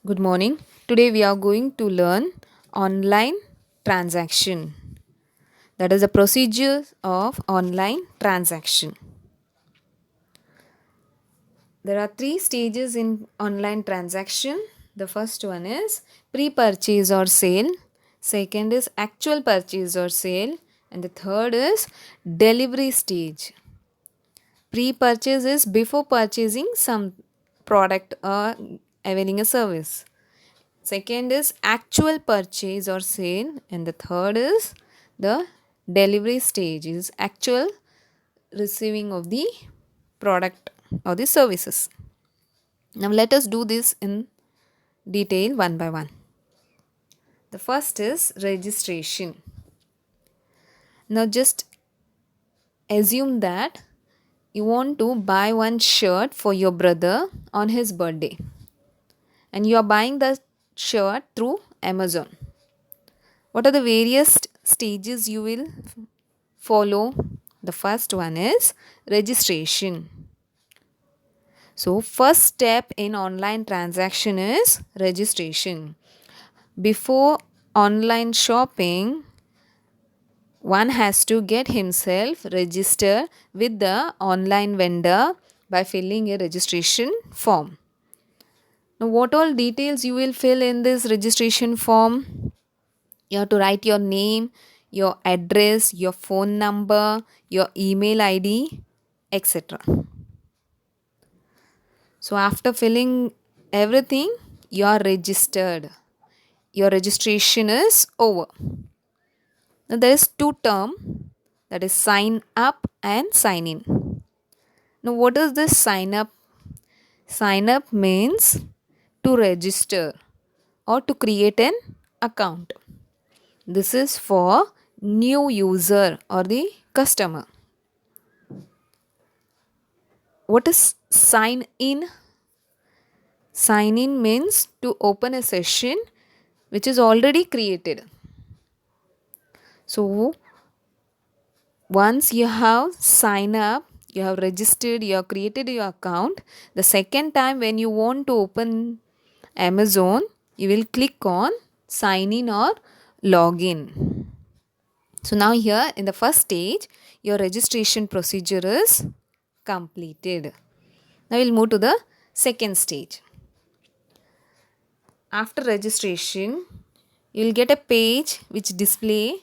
Good morning. Today we are going to learn online transaction. That is the procedure of online transaction. There are three stages in online transaction. The first one is pre-purchase or sale. Second is actual purchase or sale. And the third is delivery stage. Pre-purchase is before purchasing some product or availing a service. Second is actual purchase or sale, and the third is the delivery stage is actual receiving of the product or the services. Now let us do this in detail one by one. The first is registration. Now just assume that you want to buy one shirt for your brother on his birthday and you are buying the shirt through Amazon. What are the various stages you will follow? The first one is registration. So, first step in online transaction is registration. Before online shopping, one has to get himself registered with the online vendor by filling a registration form. Now, what all details you will fill in this registration form? You have to write your name, your address, your phone number, your email ID, etc. So after filling everything, you are registered. Your registration is over. Now there is two term, that is sign up and sign in. Now what is this sign up? Sign up means to register or to create an account. This is for new user or the customer. What is sign in? Sign in means to open a session which is already created. So once you have signed up, you have registered, you have created your account, the second time when you want to open Amazon, you will click on sign in or login. So now here in the first stage, your registration procedure is completed. Now we'll move to the second stage. After registration, you'll get a page which display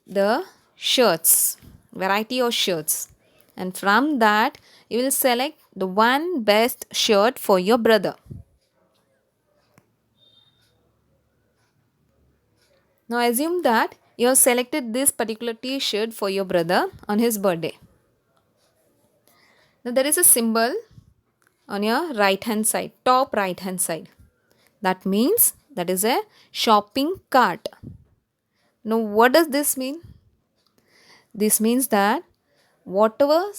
the shirts, variety of shirts, and from that you will select the one best shirt for your brother. Now assume that you have selected this particular t-shirt for your brother on his birthday. Now there is a symbol on your right hand side, top right hand side. That means that is a shopping cart. Now what does this mean? This means that whatever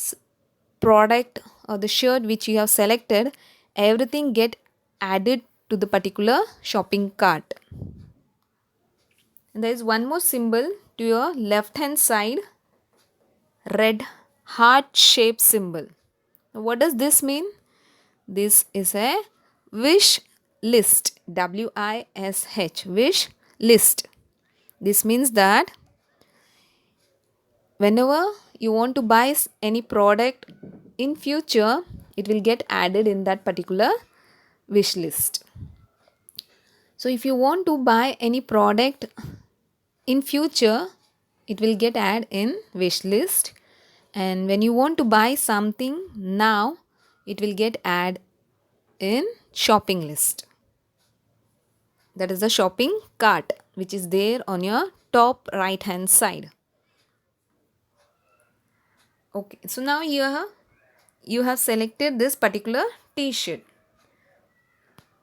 product or the shirt which you have selected, everything get added to the particular shopping cart. And there is one more symbol to your left hand side, red heart shaped symbol. Now, what does this mean? This is a wish list, WISH, wish list. This means that whenever you want to buy any product in future, it will get added in that particular wish list. So if you want to buy any product in future, it will get added in wish list, and when you want to buy something now, it will get added in shopping list. That is the shopping cart which is there on your top right hand side. Okay, so now here you have selected this particular t-shirt.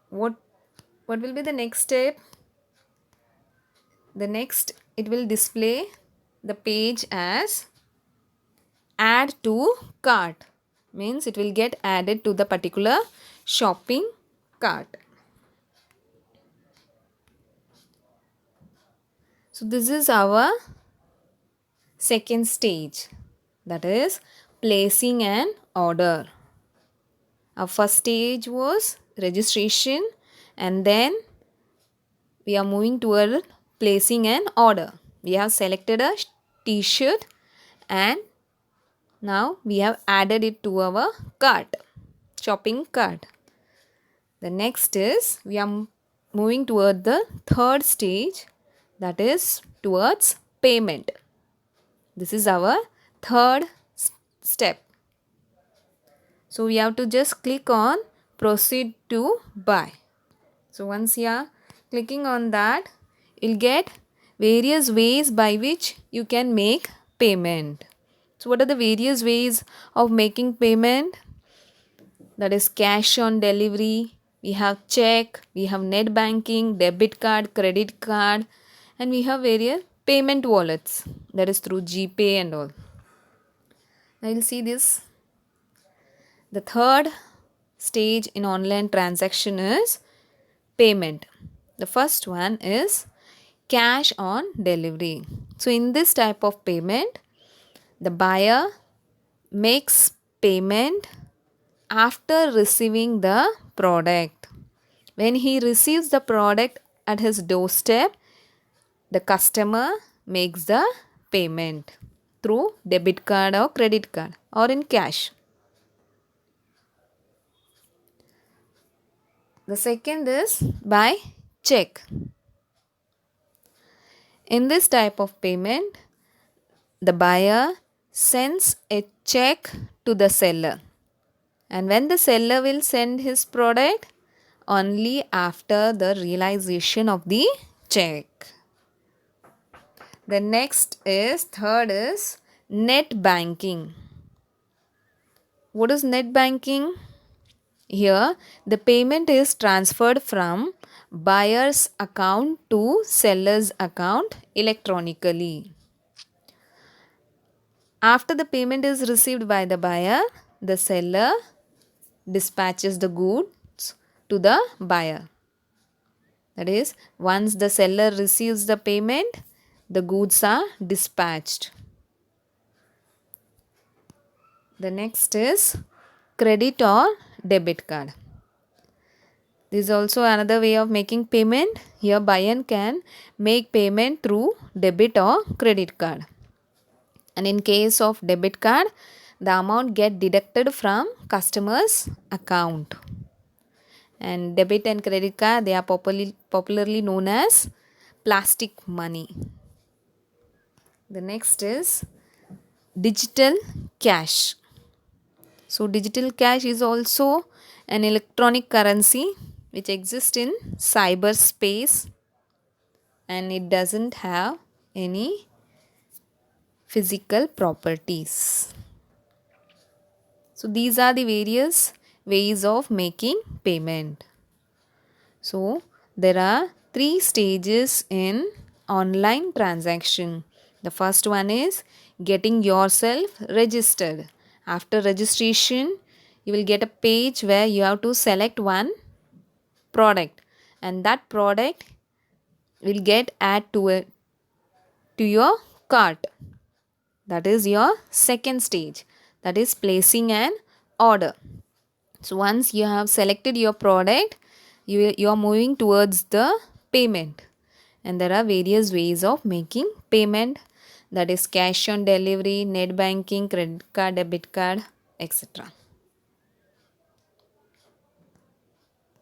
What will be the next step? The next, it will display the page as add to cart, means it will get added to the particular shopping cart. So this is our second stage, that is placing an order. Our first stage was registration and then we are moving toward placing an order. We have selected a t-shirt and now we have added it to our cart, shopping cart. The next is we are moving toward the third stage, that is towards payment. This is our third step. So we have to just click on proceed to buy. So once you are clicking on that, you'll get various ways by which you can make payment. So what are the various ways of making payment? That is cash on delivery, we have check, we have net banking, debit card, credit card, and we have various payment wallets, that is through GPay and all. Now you'll see this. The third stage in online transaction is payment. The first one is cash on delivery. So in this type of payment, the buyer makes payment after receiving the product. When he receives the product at his doorstep, the customer makes the payment through debit card or credit card or in cash. The second is by check. In this type of payment, the buyer sends a check to the seller, and when the seller will send his product only after the realization of the check. The next is third is net banking. What is net banking? Here the payment is transferred from buyer's account to seller's account electronically. After the payment is received by the buyer, the seller dispatches the goods to the buyer. That is, once the seller receives the payment, the goods are dispatched. The next is credit or debit card. This is also another way of making payment. Here buyer can make payment through debit or credit card. And in case of debit card, the amount get deducted from customer's account. And debit and credit card, they are popularly known as plastic money. The next is digital cash. So digital cash is also an electronic currency which exists in cyberspace, and it doesn't have any physical properties. So these are the various ways of making payment. So there are 3 stages in online transaction. The first one is getting yourself registered. After registration, you will get a page where you have to select one product, and that product will get added to your cart. That is your second stage, that is placing an order. So once you have selected your product, you are moving towards the payment, and there are various ways of making payment, that is cash on delivery, net banking, credit card, debit card, etc.